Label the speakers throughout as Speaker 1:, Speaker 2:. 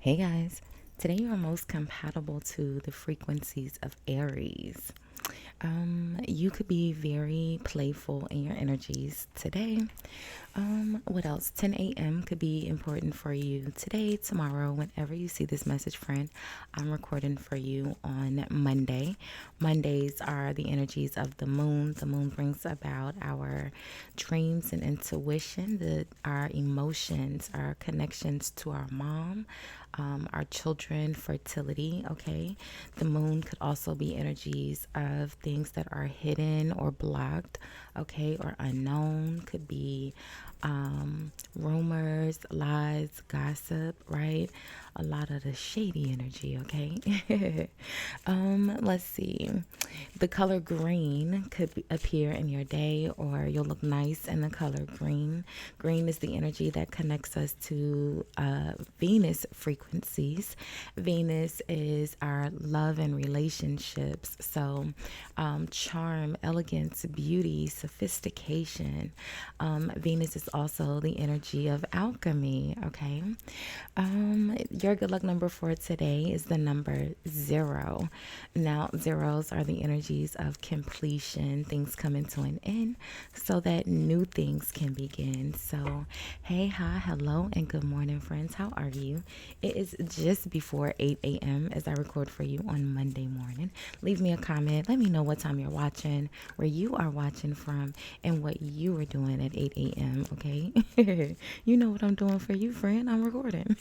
Speaker 1: Hey guys, today you are most compatible to the frequencies of Aries. You could be very playful in your energies today. What else? 10 a.m. could be important for you today, tomorrow, whenever you see this message, friend. I'm recording for you on Monday. Mondays are the energies of the moon. The moon brings about our dreams and intuition, our emotions, our connections to our mom, our children, fertility. Okay, the moon could also be energies of things that are hidden or blocked, okay, or unknown. Could be rumors, lies, gossip, right? A lot of the shady energy, okay? Let's see. The color green could appear in your day, or you'll look nice in the color green. Green is the energy that connects us to Venus frequencies. Venus is our love and relationships. So, charm, elegance, beauty, sophistication. Venus is also the energy of alchemy, okay? Your good luck number for today is the number 0. Now, zeros are the energies of completion, things coming to an end so that new things can begin. So, hey, hi, hello, and good morning, friends. How are you? It is just before 8 a.m. as I record for you on Monday morning. Leave me a comment. Let me know what time you're watching, where you are watching from, and what you are doing at 8 a.m., okay? You know what I'm doing for you, friend. I'm recording.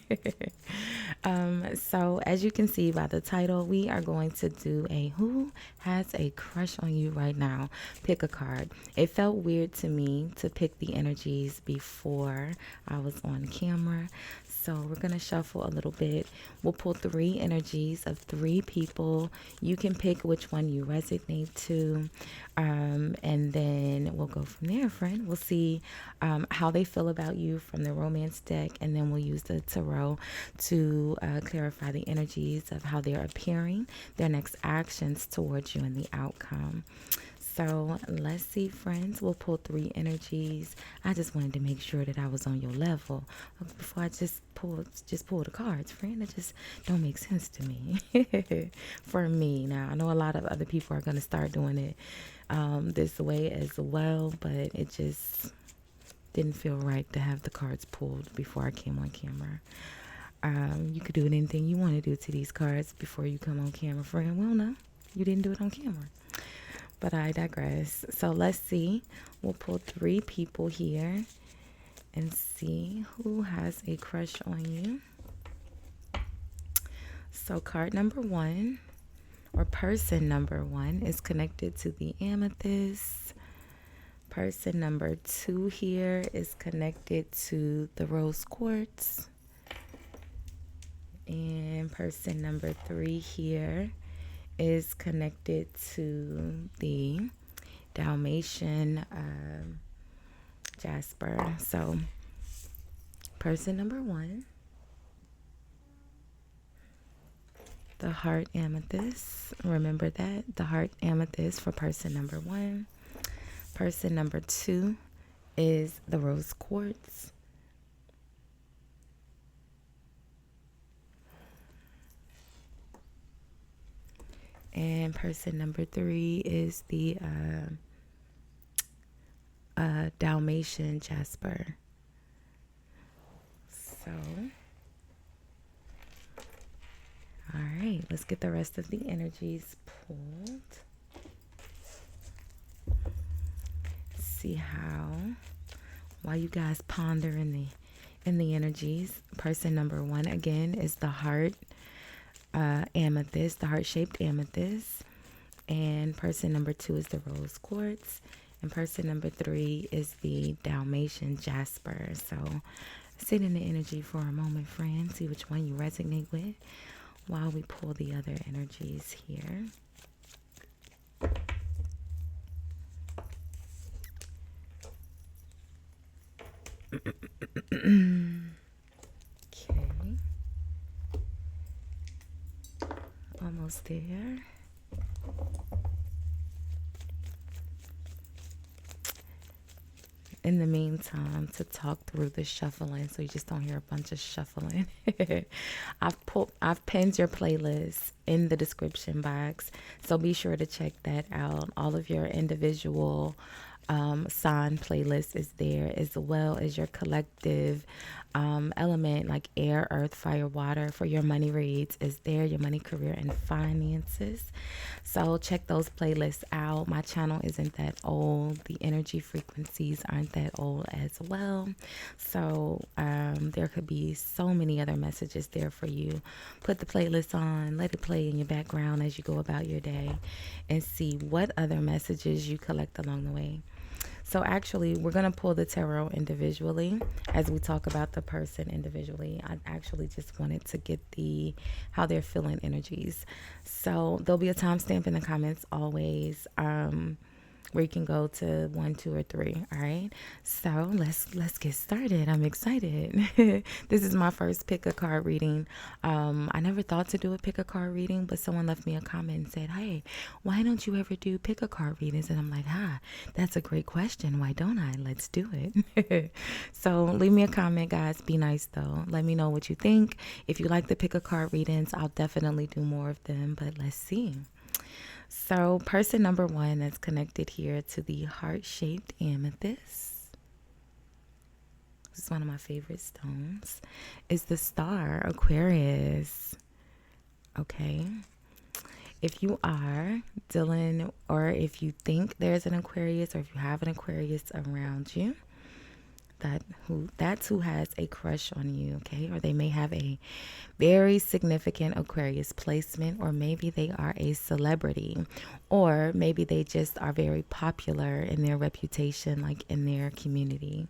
Speaker 1: So as you can see by the title, we are going to do a who has a crush on you right now. Pick a card. It felt weird to me to pick the energies before I was on camera. So we're going to shuffle a little bit. We'll pull 3 energies of 3 people. You can pick which one you resonate to. And then we'll go from there, friend. We'll see how they feel about you from the romance deck. And then we'll use the tarot to clarify the energies of how they're appearing, their next actions towards you, and the outcome. So let's see, friends. We'll pull 3 energies. I just wanted to make sure that I was on your level before I just pull the cards, friend. It just don't make sense to me. For me, now I know a lot of other people are going to start doing it this way as well, but it just didn't feel right to have the cards pulled before I came on camera. You could do anything you want to do to these cards before you come on camera, friend. Well, no, you didn't do it on camera. But I digress. So let's see. We'll pull 3 people here and see who has a crush on you. So card number 1, or person number 1, is connected to the amethyst. Person number 2 here is connected to the rose quartz. And person number 3 here is connected to the Dalmatian jasper. So person number 1, the heart amethyst. Remember that, the heart amethyst for person number 1. Person number 2 is the rose quartz. And person number 3 is the Dalmatian jasper. So, all right, let's get the rest of the energies pulled. See while you guys ponder in the energies. Person number 1 again is the heart amethyst, the heart-shaped amethyst. And person number 2 is the rose quartz. And person number 3 is the Dalmatian jasper. So sit in the energy for a moment, friend. See which one you resonate with while we pull the other energies here. Okay. Almost there. in the meantime to talk through the shuffling so you just don't hear a bunch of shuffling. I've pinned your playlist in the description box, so be sure to check that out. All of your individual sign playlist is there, as well as your collective element like air, earth, fire, water for your money reads is there, your money, career, and finances. So check those playlists out. My channel isn't that old. The energy frequencies aren't that old as well. So there could be so many other messages there for you. Put the playlist on, let it play in your background as you go about your day, and see what other messages you collect along the way. So actually, we're going to pull the tarot individually as we talk about the person individually. I actually just wanted to get how they're feeling energies. So there'll be a timestamp in the comments always, where you can go to 1, 2, or 3. All right. So let's get started. I'm excited. This is my first pick a card reading. I never thought to do a pick a card reading, but someone left me a comment and said, "Hey, why don't you ever do pick a card readings?" And I'm like, that's a great question. Why don't I? Let's do it. So leave me a comment, guys. Be nice though. Let me know what you think. If you like the pick a card readings, I'll definitely do more of them, but let's see. So person number 1 that's connected here to the heart-shaped amethyst, this is one of my favorite stones, is the star, Aquarius. Okay. If you are dealing, or if you think there's an Aquarius, or if you have an Aquarius around you, that's who has a crush on you, okay? Or they may have a very significant Aquarius placement, or maybe they are a celebrity, or maybe they just are very popular in their reputation, like in their community.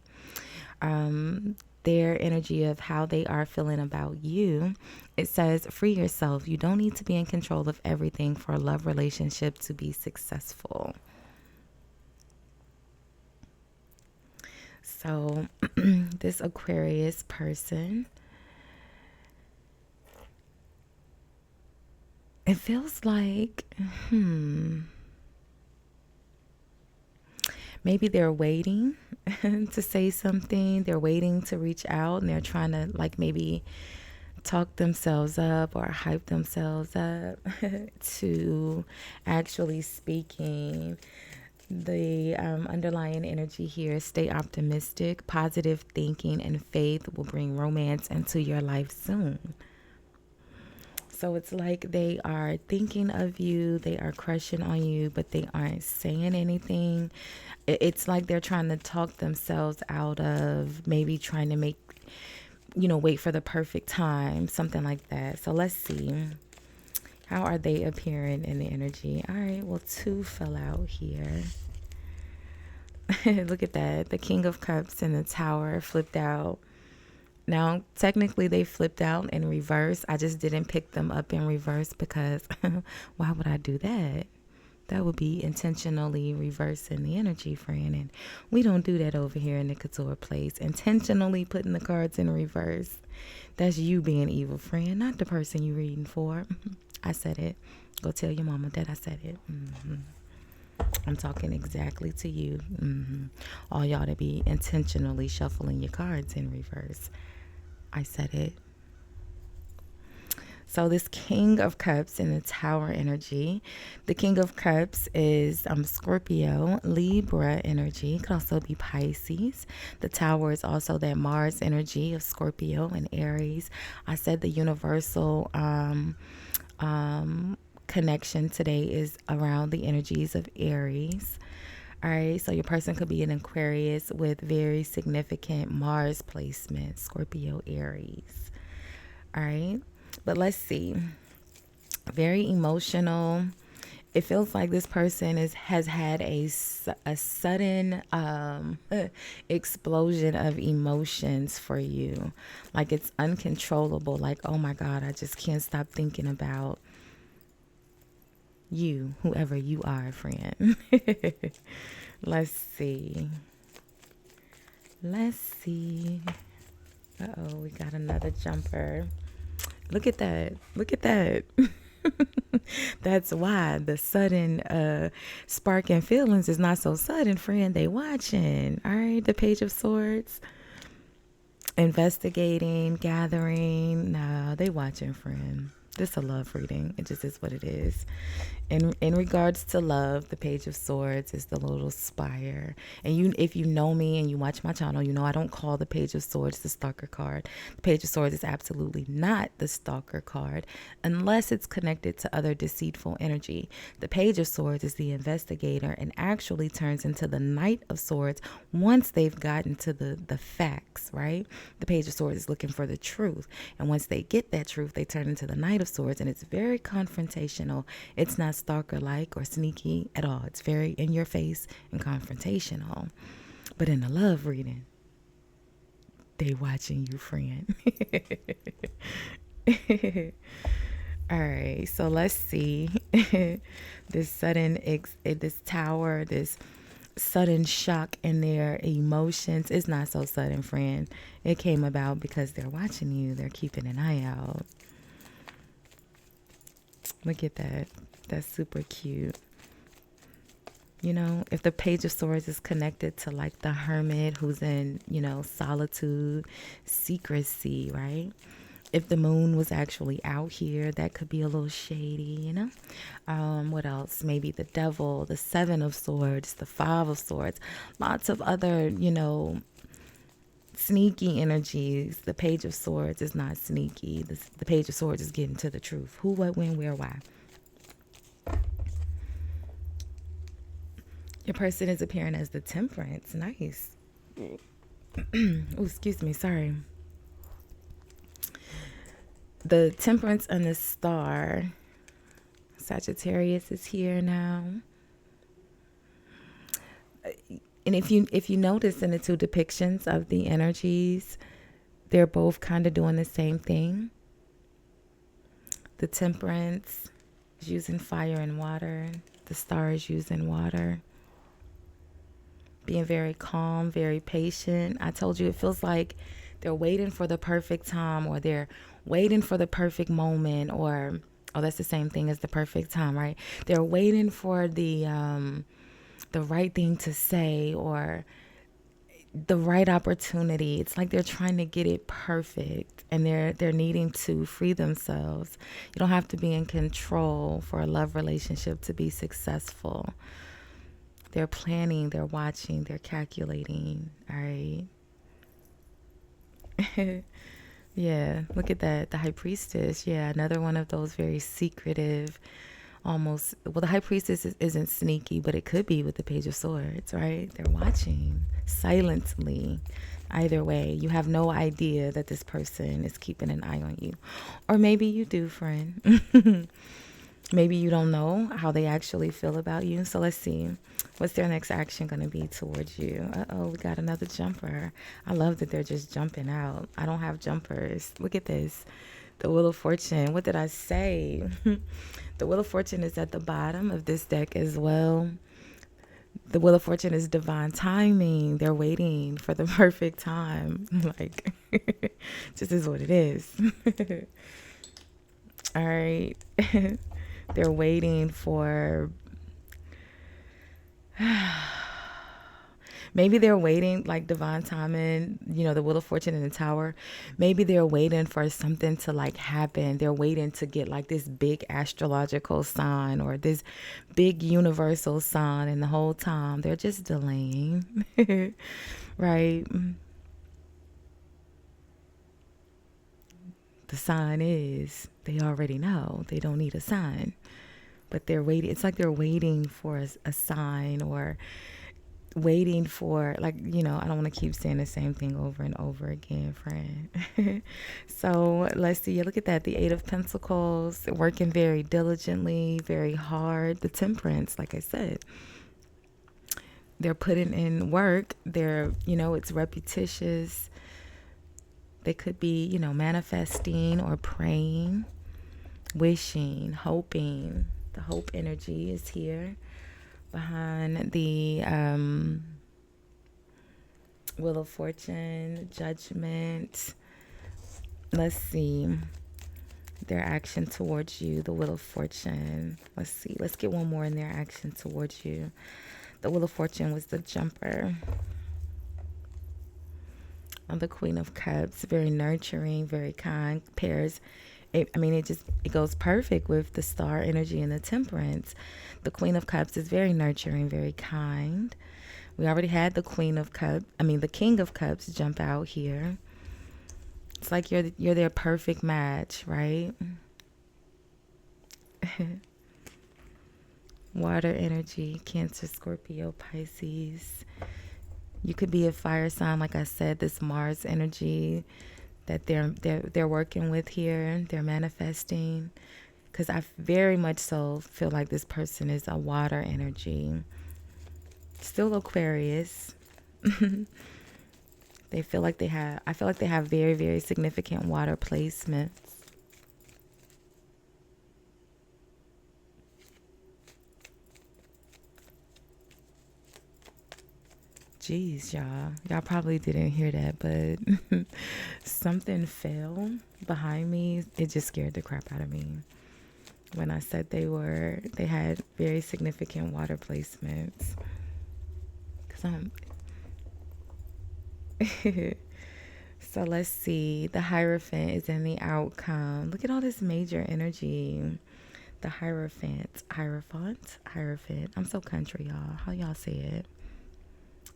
Speaker 1: Their energy of how they are feeling about you, it says, free yourself. You don't need to be in control of everything for a love relationship to be successful. So this Aquarius person, it feels like, maybe they're waiting to say something. They're waiting to reach out, and they're trying to like maybe talk themselves up or hype themselves up to actually speaking. The underlying energy here, stay optimistic. Positive thinking and faith will bring romance into your life soon. So it's like they are thinking of you, they are crushing on you, but they aren't saying anything. It's like they're trying to talk themselves out of maybe trying to make, wait for the perfect time, something like that. So let's see. How are they appearing in the energy? All right, well, 2 fell out here. Look at that. The King of Cups and the Tower flipped out. Now, technically, they flipped out in reverse. I just didn't pick them up in reverse because why would I do that? That would be intentionally reversing the energy, friend. And we don't do that over here in the Couture place. Intentionally putting the cards in reverse. That's you being evil, friend, not the person you're reading for. I said it. Go tell your mama that I said it. I'm talking exactly to you. All y'all to be intentionally shuffling your cards in reverse. I said it. So this King of Cups in the Tower energy. The King of Cups is Scorpio, Libra energy. It could also be Pisces. The Tower is also that Mars energy of Scorpio and Aries. I said the universal connection today is around the energies of Aries. All right, so your person could be an Aquarius with very significant Mars placement, Scorpio, Aries. All right, but let's see. Very emotional. It feels like this person has had a sudden explosion of emotions for you. Like it's uncontrollable. Like, oh my God, I just can't stop thinking about you, whoever you are, friend. Let's see. Uh-oh, we got another jumper. Look at that. Look at that. That's why the sudden spark in feelings is not so sudden, friend. They watching. All right, the Page of Swords. Investigating, gathering. Nah, they watching, friend. This a love reading. It just is what it is. In regards to love, the Page of Swords is the little spire. And if you know me and you watch my channel, you know I don't call the Page of Swords the stalker card. The Page of Swords is absolutely not the stalker card unless it's connected to other deceitful energy. The Page of Swords is the investigator and actually turns into the Knight of Swords once they've gotten to the facts, right? The Page of Swords is looking for the truth. And once they get that truth, they turn into the Knight of Swords, and it's very confrontational. It's not stalker-like or sneaky at all. It's very in your face and confrontational. But in the love reading, they watching you, friend. All right, so let's see. This sudden this tower, this sudden shock in their emotions is not so sudden, friend. It came about because they're watching you. They're keeping an eye out. Look at that. That's super cute. You know, if the Page of Swords is connected to like the hermit who's in, you know, solitude, secrecy, right? If the moon was actually out here, that could be a little shady, you know? What else? Maybe the devil, the Seven of Swords, the Five of Swords, lots of other, you know, sneaky energies. The Page of Swords is not sneaky. The Page of Swords is getting to the truth. Who, what, when, where, why. Your person is appearing as the Temperance. Nice. Oh, excuse me. Sorry. The Temperance and the Star. Sagittarius is here now. And if you notice in the two depictions of the energies, they're both kind of doing the same thing. The Temperance is using fire and water. The Star is using water. Being very calm, very patient. I told you it feels like they're waiting for the perfect time, or they're waiting for the perfect moment, or, oh, that's the same thing as the perfect time, right? They're waiting for the right thing to say, or the right opportunity. It's like they're trying to get it perfect, and they're needing to free themselves. You don't have to be in control for a love relationship to be successful. They're planning, they're watching, they're calculating. All right. Yeah, look at that. The High Priestess. Yeah, another one of those very secretive, almost, well, the High Priestess isn't sneaky, but it could be with the Page of Swords, right? They're watching silently. Either way, you have no idea that this person is keeping an eye on you. Or maybe you do, friend. Maybe you don't know how they actually feel about you. So let's see. What's their next action going to be towards you? Uh-oh, we got another jumper. I love that they're just jumping out. I don't have jumpers. Look at this. The Wheel of Fortune. What did I say? The Wheel of Fortune is at the bottom of this deck as well. The Wheel of Fortune is divine timing. They're waiting for the perfect time. Like, just is what it is. All right. They're waiting for, maybe they're waiting, like divine timing, you know, the Wheel of Fortune in the Tower. Maybe they're waiting for something to like happen. They're waiting to get like this big astrological sign or this big universal sign, and the whole time they're just delaying. Right? The sign is, they already know. They don't need a sign. But they're waiting. It's like they're waiting for a sign, or waiting for, like, you know, I don't want to keep saying the same thing over and over again, friend. So let's see. Look at that. The Eight of Pentacles. Working very diligently, very hard. The Temperance, like I said. They're putting in work. They're, you know, it's repetitious. They could be, you know, manifesting or praying, wishing, hoping. The hope energy is here behind the Wheel of Fortune, Judgment. Let's see. their action towards you, the Wheel of Fortune. Let's see. Let's get one more in their action towards you. The Wheel of Fortune was the Jumper. And the Queen of Cups, very nurturing, very kind, pairs. It goes perfect with the Star energy and the Temperance. The Queen of Cups is very nurturing, very kind. We already had the King of Cups jump out here. It's like you're their perfect match, right? Water energy, Cancer, Scorpio, Pisces. You could be a fire sign, like I said, this Mars energy that they're working with here. They're manifesting. Because I very much so feel like this person is a water energy. Still Aquarius. I feel like they have very, very significant water placements. Jeez, y'all. Y'all probably didn't hear that, but something fell behind me. It just scared the crap out of me when I said they had very significant water placements. So let's see. The Hierophant is in the outcome. Look at all this major energy. The Hierophant. I'm so country, y'all. How y'all say it?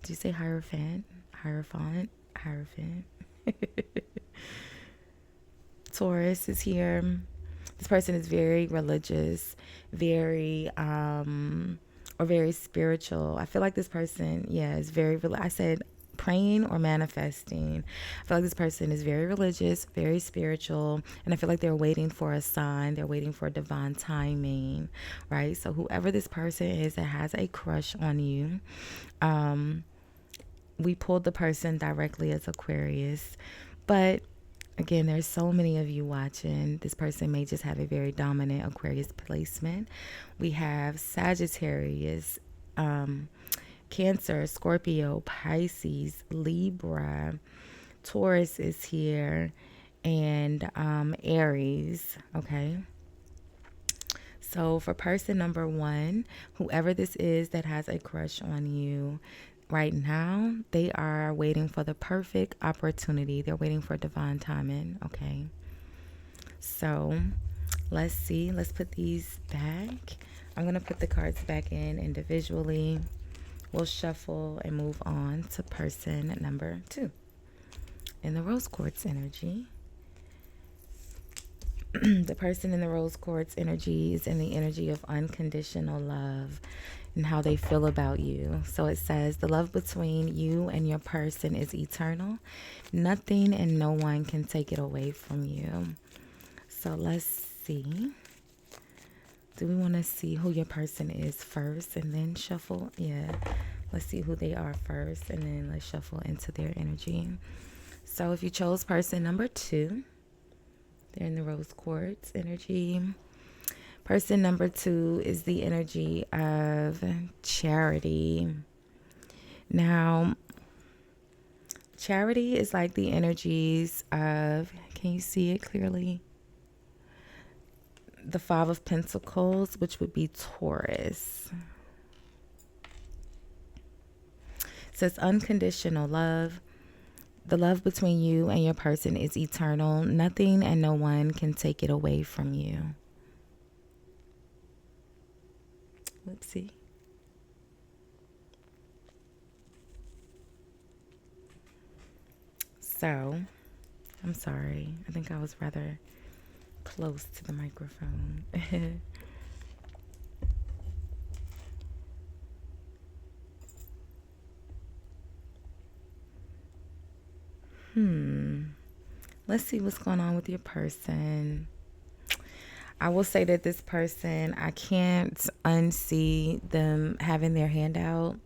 Speaker 1: Do you say Hierophant? Hierophant? Taurus is here. This person is very religious, very spiritual. I feel like this person, is very, I said praying or manifesting. I feel like this person is very religious, very spiritual, and I feel like they're waiting for a sign. They're waiting for divine timing, right? So whoever this person is that has a crush on you, we pulled the person directly as Aquarius, but again, there's so many of you watching. This person may just have a very dominant Aquarius placement. We have Sagittarius, Cancer, Scorpio, Pisces, Libra, Taurus is here, and Aries, okay? So for person number 1, whoever this is that has a crush on you, right now, they are waiting for the perfect opportunity. They're waiting for divine timing, okay? So let's see. Let's put these back. I'm going to put the cards back in individually. We'll shuffle and move on to person number 2 in the Rose Quartz energy. The person in the Rose Quartz energy is in the energy of unconditional love and how they feel about you. So it says, the love between you and your person is eternal. Nothing and no one can take it away from you. So let's see. Do we want to see who your person is first and then shuffle? Yeah. Let's see who they are first and then let's shuffle into their energy. So if you chose person number 2, they're in the Rose Quartz energy. Person number 2 is the energy of Charity. Now, Charity is like the energies of, can you see it clearly? The 5 of Pentacles, which would be Taurus. It says unconditional love. The love between you and your person is eternal. Nothing and no one can take it away from you. Whoopsie. So, I'm sorry. I think I was rather close to the microphone. Let's see what's going on with your person. I will say that this person, I can't unsee them having their hand out.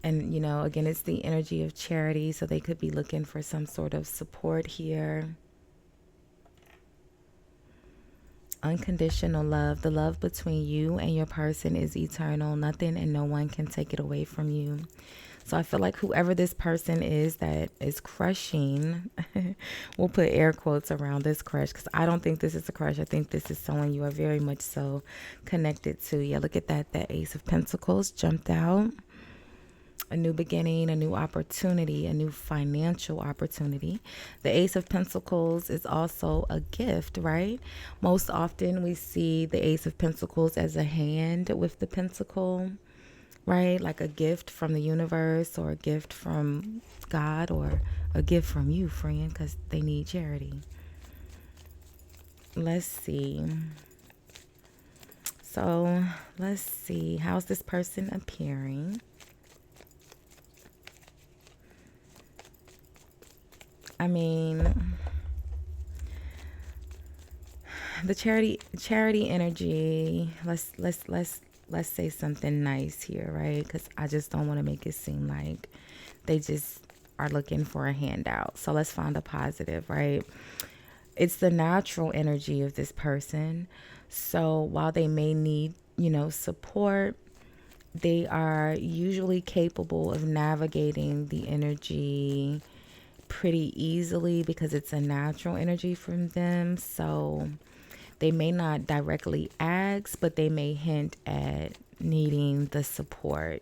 Speaker 1: And, again, it's the energy of Charity, so they could be looking for some sort of support here. Unconditional love. The love between you and your person is eternal. Nothing and no one can take it away from you. So I feel like whoever this person is that is crushing, we'll put air quotes around this crush, because I don't think this is a crush. I think this is someone you are very much so connected to. Yeah, look at that. That Ace of Pentacles jumped out. A new beginning, a new opportunity, a new financial opportunity. The Ace of Pentacles is also a gift, right? Most often we see the Ace of Pentacles as a hand with the pentacle, right? Like a gift from the universe, or a gift from God, or a gift from you, friend, because they need charity. Let's see. So let's see. How's this person appearing? I mean, the charity energy. Let's say something nice here, right? Because I just don't want to make it seem like they just are looking for a handout. So let's find a positive, right? It's the natural energy of this person. So while they may need, support, they are usually capable of navigating the energy pretty easily, because it's a natural energy from them. So they may not directly ask, but they may hint at needing the support,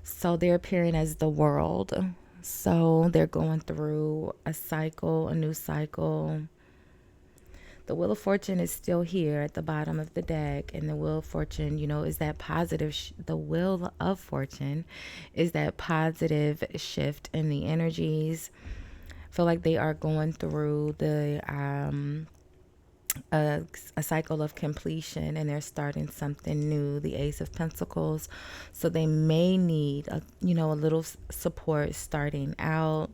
Speaker 1: So they're appearing as the World. So they're going through a cycle, a new cycle. The Wheel of Fortune is still here at the bottom of the deck. And the Wheel of Fortune, is that positive. The Wheel of Fortune is that positive shift in the energies. I feel like they are going through a cycle of completion, and they're starting something new. The Ace of Pentacles. So they may need a little support starting out.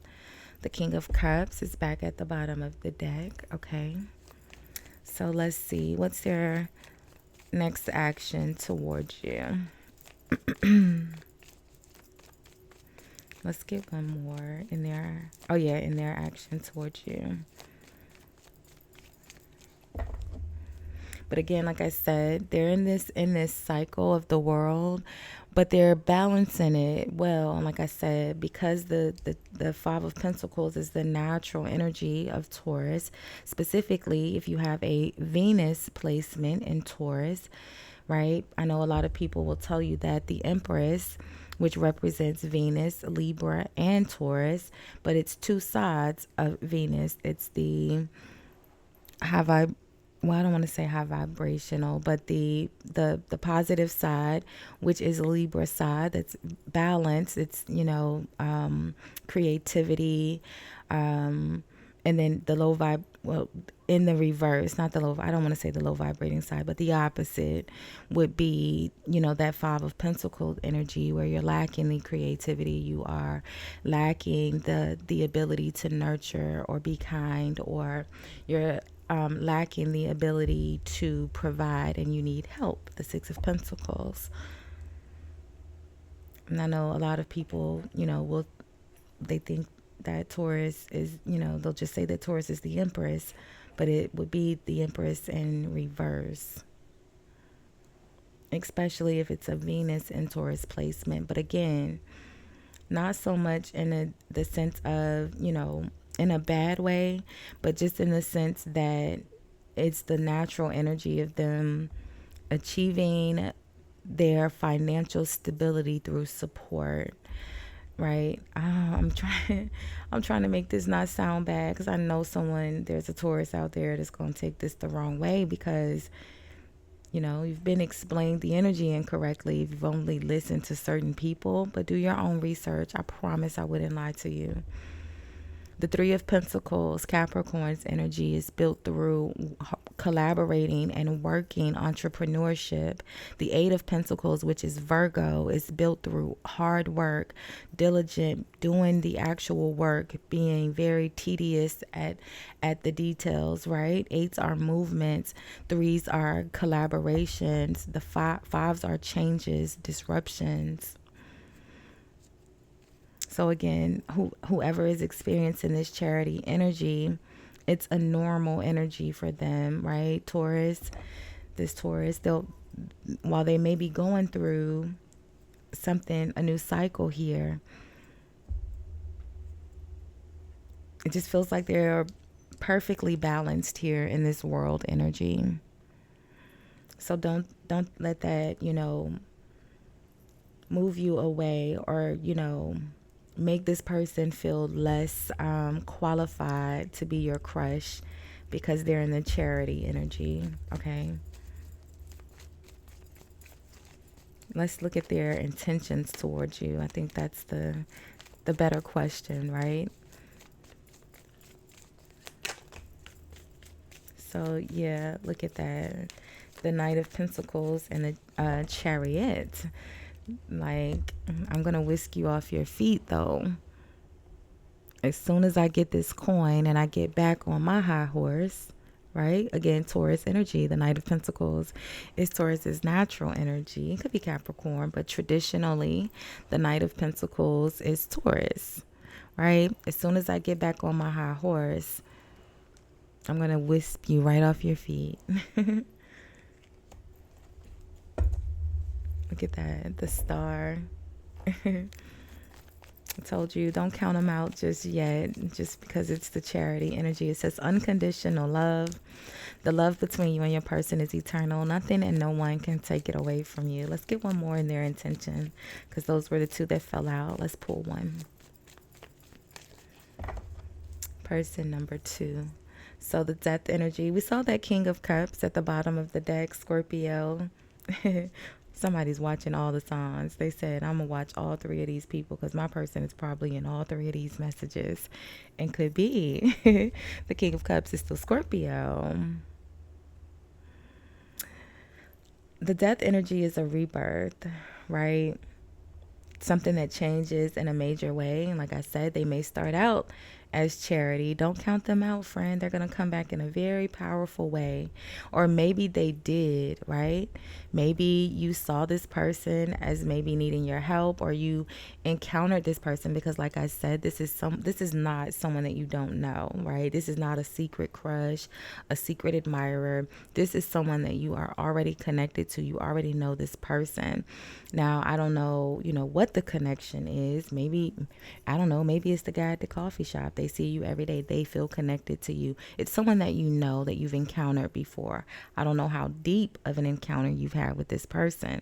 Speaker 1: The King of Cups is back at the bottom of the deck. Okay. So let's see. What's their next action towards you? Let's get one more in their, in their action towards you. But again, like I said, they're in this cycle of the world, but they're balancing it well. And like I said, because the Five of Pentacles is the natural energy of Taurus, specifically if you have a Venus placement in Taurus, right? I know a lot of people will tell you that the Empress, which represents Venus, Libra, and Taurus, but it's two sides of Venus. It's the I don't want to say high vibrational, but the positive side, which is Libra side, that's balance. It's, creativity, and then the in the reverse, not the low, I don't want to say the low vibrating side, but the opposite would be, that Five of Pentacles energy, where you're lacking the creativity, you are lacking the ability to nurture or be kind, or you're lacking the ability to provide, and you need help. The Six of Pentacles. And I know a lot of people, they think that Taurus is, they'll just say that Taurus is the Empress, but it would be the Empress in reverse, especially if it's a Venus in Taurus placement. But again, not so much in the sense of, in a bad way, but just in the sense that it's the natural energy of them achieving their financial stability through support, right? I'm trying to make this not sound bad, because I know there's a Taurus out there that's going to take this the wrong way, because you've been explained the energy incorrectly if you've only listened to certain people. But do your own research. I promise I wouldn't lie to you. The Three of Pentacles, Capricorn's energy, is built through collaborating and working, entrepreneurship. The Eight of Pentacles, which is Virgo, is built through hard work, diligent, doing the actual work, being very tedious at the details, right? Eights are movements. Threes are collaborations. The fives are changes, disruptions. So again, whoever is experiencing this charity energy, it's a normal energy for them, right? Taurus, while they may be going through something, a new cycle here. It just feels like they're perfectly balanced here in this world energy. So don't let that, move you away, or, make this person feel less qualified to be your crush because they're in the charity energy. Okay. Let's look at their intentions towards you. I think that's the better question, right? So yeah, look at that. The Knight of Pentacles and the Chariot. Like, I'm going to whisk you off your feet, though. As soon as I get this coin and I get back on my high horse, right? Again, Taurus energy. The Knight of Pentacles is Taurus's natural energy. It could be Capricorn, but traditionally, the Knight of Pentacles is Taurus, right? As soon as I get back on my high horse, I'm going to whisk you right off your feet. Look at that, the star. I told you, don't count them out just yet, just because it's the charity energy. It says unconditional love. The love between you and your person is eternal. Nothing and no one can take it away from you. Let's get one more in their intention, because those were the two that fell out. Let's pull one. Person number 2. So the death energy. We saw that King of Cups at the bottom of the deck, Scorpio. Somebody's watching all the signs. They said, I'm going to watch all 3 of these people because my person is probably in all 3 of these messages. And could be. The King of Cups is still Scorpio. The death energy is a rebirth, right? Something that changes in a major way. And like I said, they may start out as charity. Don't count them out, friend. They're going to come back in a very powerful way. Or maybe they did, right? Maybe you saw this person as maybe needing your help, or you encountered this person because, like I said, this is not someone that you don't know, right? This is not a secret crush, a secret admirer. This is someone that you are already connected to. You already know this person. Now, I don't know, what the connection is. Maybe, I don't know, maybe it's the guy at the coffee shop. They see you every day. They feel connected to you. It's someone that you know, that you've encountered before. I don't know how deep of an encounter you've had with this person,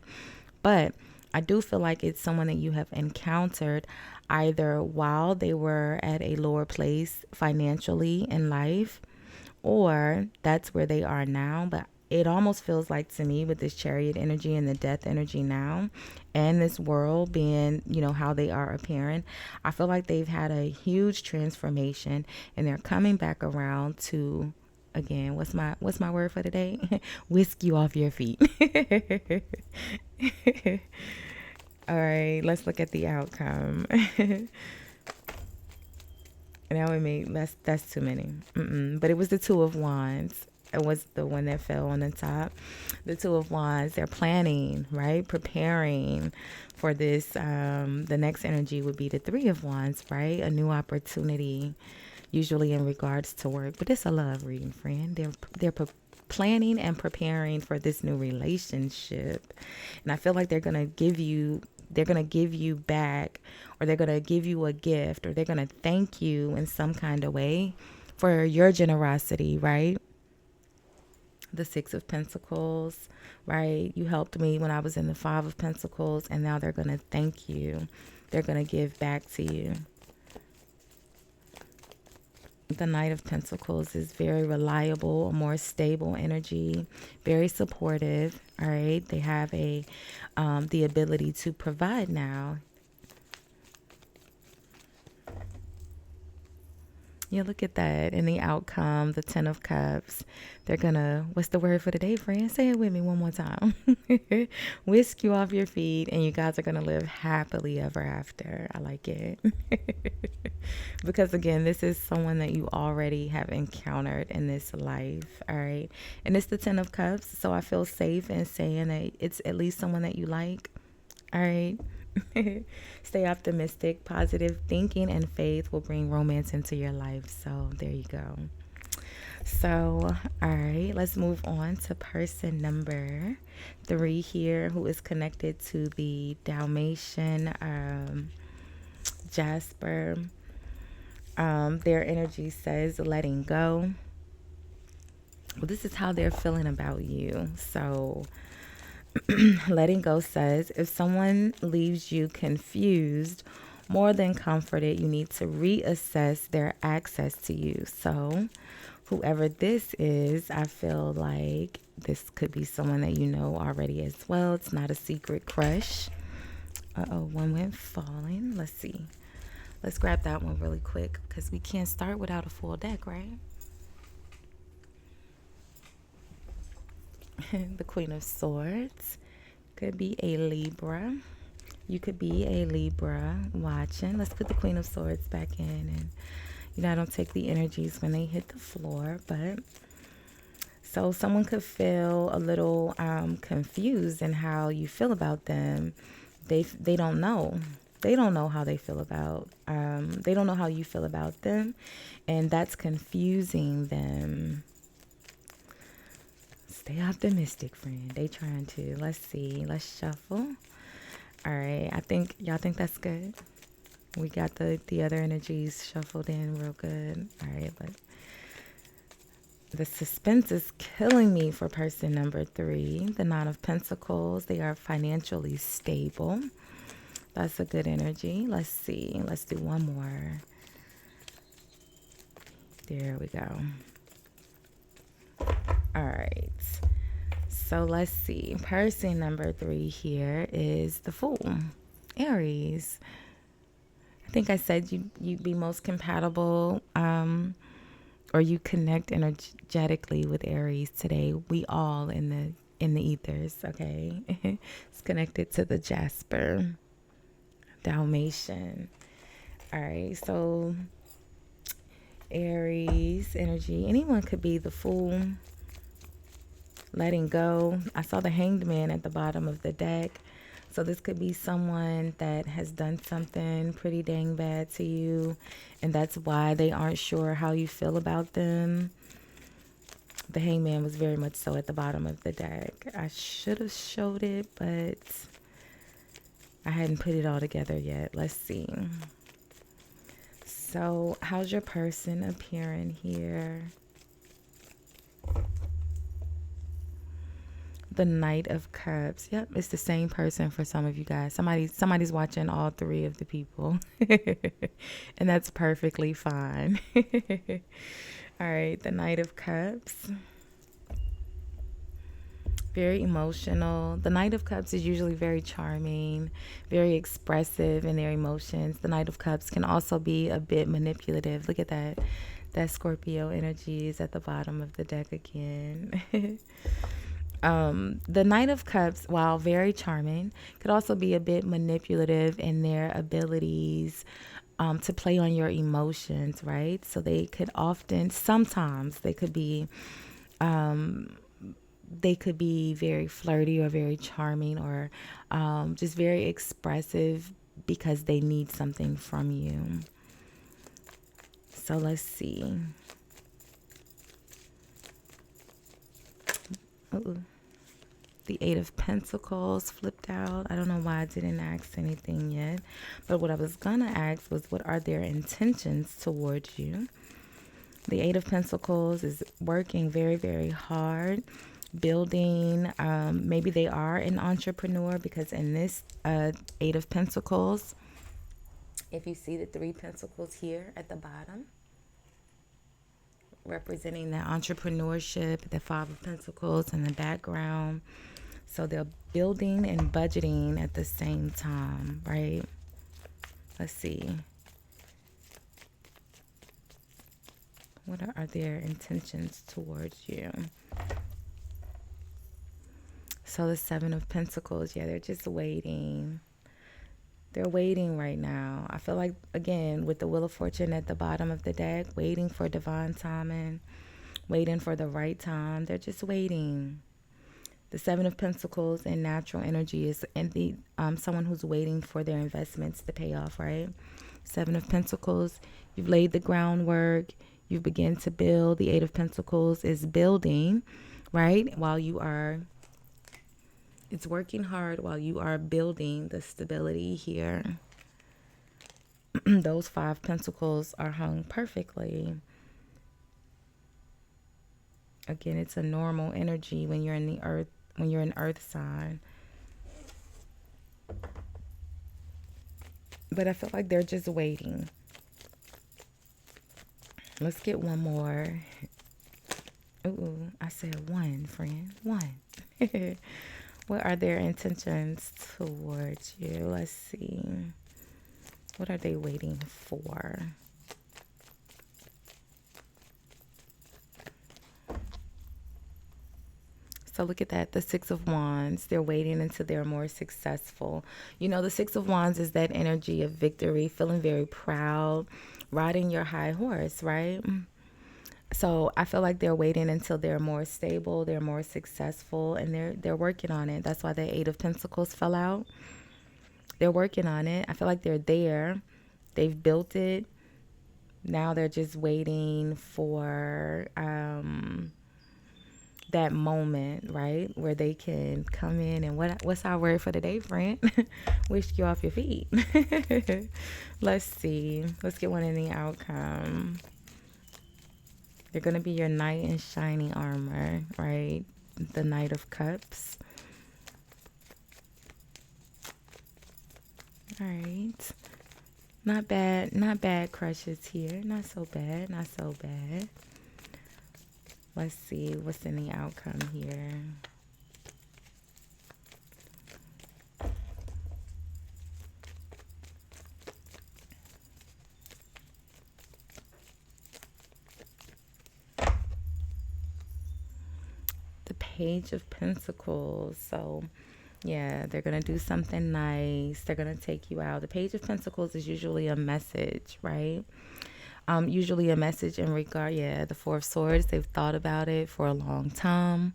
Speaker 1: but I do feel like it's someone that you have encountered either while they were at a lower place financially in life, or that's where they are now. But it almost feels like, to me, with this Chariot energy and the death energy now, and this world being, how they are appearing, I feel like they've had a huge transformation, and they're coming back around to, again, what's my word for today? Whisk you off your feet. All right, let's look at the outcome. That would make that's too many. But it was the Two of Wands. It was the one that fell on the top. The Two of Wands. They're planning, right? Preparing for this. The next energy would be the Three of Wands, right? A new opportunity, usually in regards to work. But it's a love reading, friend. They're planning and preparing for this new relationship, and I feel like they're gonna give you back, or they're going to give you a gift, or they're going to thank you in some kind of way for your generosity, right? The Six of Pentacles, right? You helped me when I was in the Five of Pentacles, and now they're going to thank you. They're going to give back to you. The Knight of Pentacles is very reliable, a more stable energy, very supportive. All right, they have the ability to provide now. Yeah, look at that. And the outcome, the Ten of Cups. They're gonna, what's the word for the day, friend? Say it with me one more time. Whisk you off your feet, and you guys are gonna live happily ever after. I like it. Because again, this is someone that you already have encountered in this life. All right. And it's the Ten of Cups. So I feel safe in saying that it's at least someone that you like. All right. Stay optimistic. Positive thinking and faith will bring romance into your life. So there you go. So, all right, let's move on to person number 3 here, who is connected to the Dalmatian Jasper. Their energy says letting go. Well, this is how they're feeling about you. So, letting go says if someone leaves you confused more than comforted, you need to reassess their access to you. So, whoever this is, I feel like this could be someone that you know already as well. It's not a secret crush. One went falling. Let's see. Let's grab that one really quick because we can't start without a full deck, right? The Queen of Swords could be a Libra. You could be a Libra watching. Let's put the Queen of Swords back in. And, you know, I don't take the energies when they hit the floor. But so someone could feel a little confused in how you feel about them. They don't know. They don't know how they feel about. They don't know how you feel about them. And that's confusing them. Stay optimistic, friend. They trying to. Let's see. Let's shuffle. All right. Y'all think that's good. We got the other energies shuffled in real good. All right. But the suspense is killing me for person number 3. The Nine of Pentacles. They are financially stable. That's a good energy. Let's see. Let's do one more. There we go. All right. So let's see. Person number 3 here is the Fool, Aries. I think I said you'd be most compatible, or you connect energetically with Aries today. We all in the ethers. Okay, it's connected to the Jasper, Dalmatian. All right, so Aries energy. Anyone could be the Fool. Letting go. I saw the Hanged Man at the bottom of the deck. So this could be someone that has done something pretty dang bad to you, and that's why they aren't sure how you feel about them. The Hanged Man was very much so at the bottom of the deck. I should have showed it, but I hadn't put it all together yet. Let's see. So how's your person appearing here? The Knight of Cups. Yep, it's the same person for some of you guys. Somebody's watching all 3 of the people. And that's perfectly fine. All right, the Knight of Cups. Very emotional. The Knight of Cups is usually very charming, very expressive in their emotions. The Knight of Cups can also be a bit manipulative. Look at that. That Scorpio energy is at the bottom of the deck again. The Knight of Cups, while very charming, could also be a bit manipulative in their abilities to play on your emotions, right? So they could sometimes they could be very flirty or very charming or just very expressive because they need something from you. So let's see. The Eight of Pentacles flipped out. I don't know why I didn't ask anything yet. But what I was going to ask was, what are their intentions towards you? The Eight of Pentacles is working very, very hard, building. Maybe they are an entrepreneur, because in this Eight of Pentacles, if you see the 3 Pentacles here at the bottom, representing that entrepreneurship, the 5 of Pentacles in the background. So they're building and budgeting at the same time, right? Let's see. What are their intentions towards you? So the 7 of Pentacles, yeah, they're just waiting. They're waiting right now. I feel like, again, with the Wheel of Fortune at the bottom of the deck, waiting for divine timing, waiting for the right time. They're just waiting. The 7 of Pentacles in natural energy is someone who's waiting for their investments to pay off, right? 7 of Pentacles, you've laid the groundwork. You begin to build. The Eight of Pentacles is building, right? It's working hard while you are building the stability here. Those Five Pentacles are hung perfectly. Again, it's a normal energy when you're in the earth, when you're an earth sign. But I feel like they're just waiting. Let's get one more. Ooh, I said one, friend. One. What are their intentions towards you? Let's see. What are they waiting for? So look at that, the Six of Wands. They're waiting until they're more successful. You know, the Six of Wands is that energy of victory, feeling very proud, riding your high horse, right? So I feel like they're waiting until they're more stable, they're more successful, and they're working on it. That's why the Eight of Pentacles fell out. They're working on it. I feel like they're there. They've built it. Now they're just waiting for that moment, right, where they can come in and what's our word for the day, friend? Whisk you off your feet. Let's see. Let's get one in the outcome. They're going to be your knight in shining armor, right? The Knight of Cups. All right. Not bad. Not bad crushes here. Not so bad. Not so bad. Let's see what's in the outcome here. The Page of Pentacles. So, yeah, they're going to do something nice. They're going to take you out. The Page of Pentacles is usually a message, right? Usually a message in regard, the Four of Swords. They've thought about it for a long time.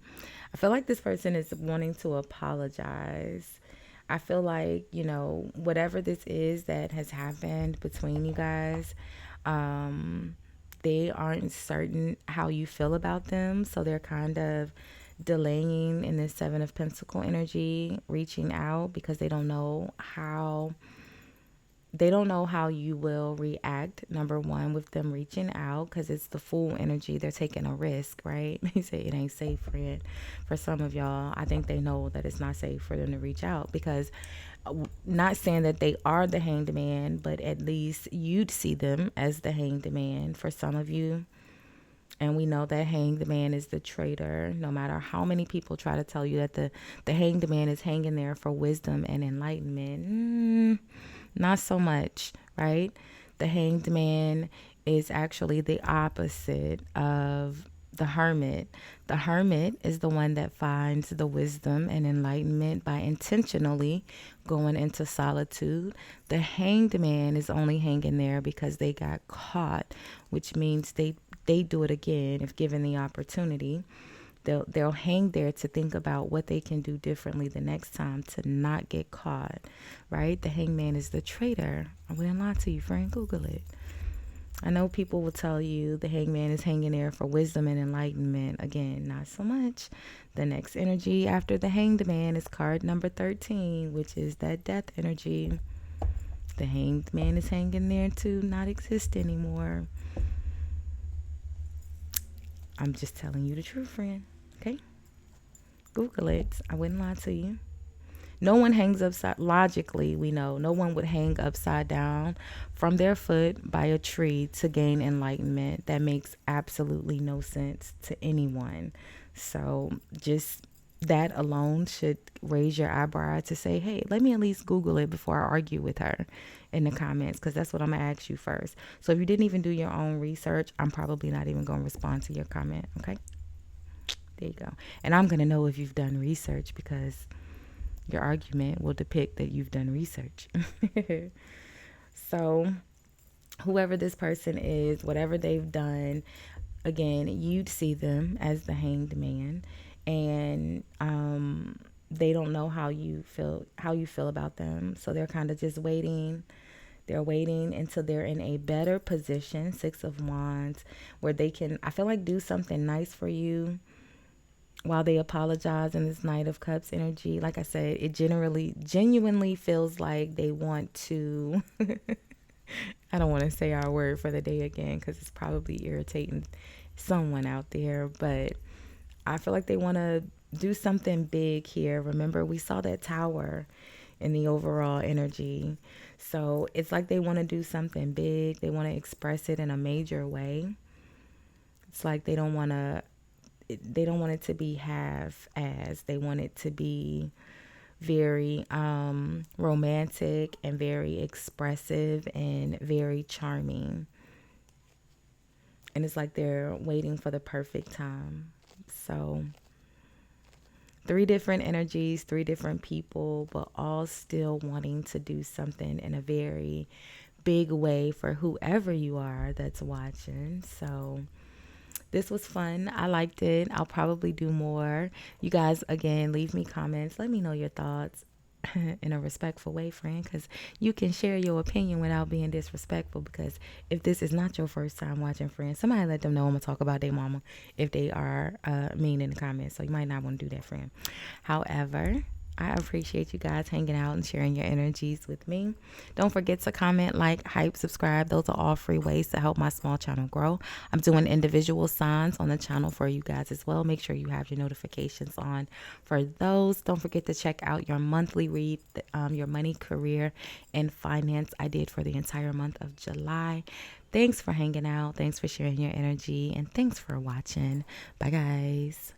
Speaker 1: I feel like this person is wanting to apologize. I feel like, you know, whatever this is that has happened between you guys, they aren't certain how you feel about them. So they're kind of delaying in this Seven of Pentacle energy, reaching out because they don't know how you will react, number one, with them reaching out, because it's the Fool energy. They're taking a risk, right? They say it ain't safe, friend. For some of y'all, I think they know that it's not safe for them to reach out, because not saying that they are the Hanged Man, but at least you'd see them as the Hanged Man for some of you. And we know that Hanged Man is the traitor. No matter how many people try to tell you that the Hanged Man is hanging there for wisdom and enlightenment, not so much, right? The Hanged Man is actually the opposite of the Hermit. The Hermit is the one that finds the wisdom and enlightenment by intentionally going into solitude. The Hanged Man is only hanging there because they got caught, which means they do it again if given the opportunity. They'll hang there to think about what they can do differently the next time to not get caught, right? The Hangman is the traitor. I wouldn't lie to you, friend. Google it. I know people will tell you the Hangman is hanging there for wisdom and enlightenment. Again, not so much. The next energy after the Hanged Man is card number 13, which is that death energy. The Hanged Man is hanging there to not exist anymore. I'm just telling you the truth, friend. Okay? Google it. I wouldn't lie to you. No one hangs upside, logically, we know, no one would hang upside down from their foot by a tree to gain enlightenment. That makes absolutely no sense to anyone. So just that alone should raise your eyebrow to say, hey, let me at least Google it before I argue with her in the comments, because that's what I'm going to ask you first. So if you didn't even do your own research, I'm probably not even going to respond to your comment, okay? There you go. And I'm going to know if you've done research, because your argument will depict that you've done research. So whoever this person is, whatever they've done, again, you'd see them as the Hanged Man, and they don't know how you feel about them. So they're kind of just waiting. They're waiting until they're in a better position, Six of Wands, where they can, I feel like, do something nice for you while they apologize in this Knight of Cups energy. Like I said, it genuinely feels like they want to, I don't want to say our word for the day again because it's probably irritating someone out there, but I feel like they want to do something big here. Remember, we saw that Tower in the overall energy. So it's like they want to do something big. They want to express it in a major way. It's like they don't want it to be half-assed. They want it to be very romantic and very expressive and very charming. And it's like they're waiting for the perfect time. So 3 different energies, 3 different people, but all still wanting to do something in a very big way for whoever you are that's watching. So this was fun. I liked it. I'll probably do more. You guys, again, leave me comments. Let me know your thoughts in a respectful way, friend, because you can share your opinion without being disrespectful. Because if this is not your first time watching, friends, somebody let them know I'm going to talk about their mama if they are mean in the comments. So you might not want to do that, friend. However, I appreciate you guys hanging out and sharing your energies with me. Don't forget to comment, like, hype, subscribe. Those are all free ways to help my small channel grow. I'm doing individual signs on the channel for you guys as well. Make sure you have your notifications on for those. Don't forget to check out your monthly read, your money, career, and finance I did for the entire month of July. Thanks for hanging out. Thanks for sharing your energy. And thanks for watching. Bye, guys.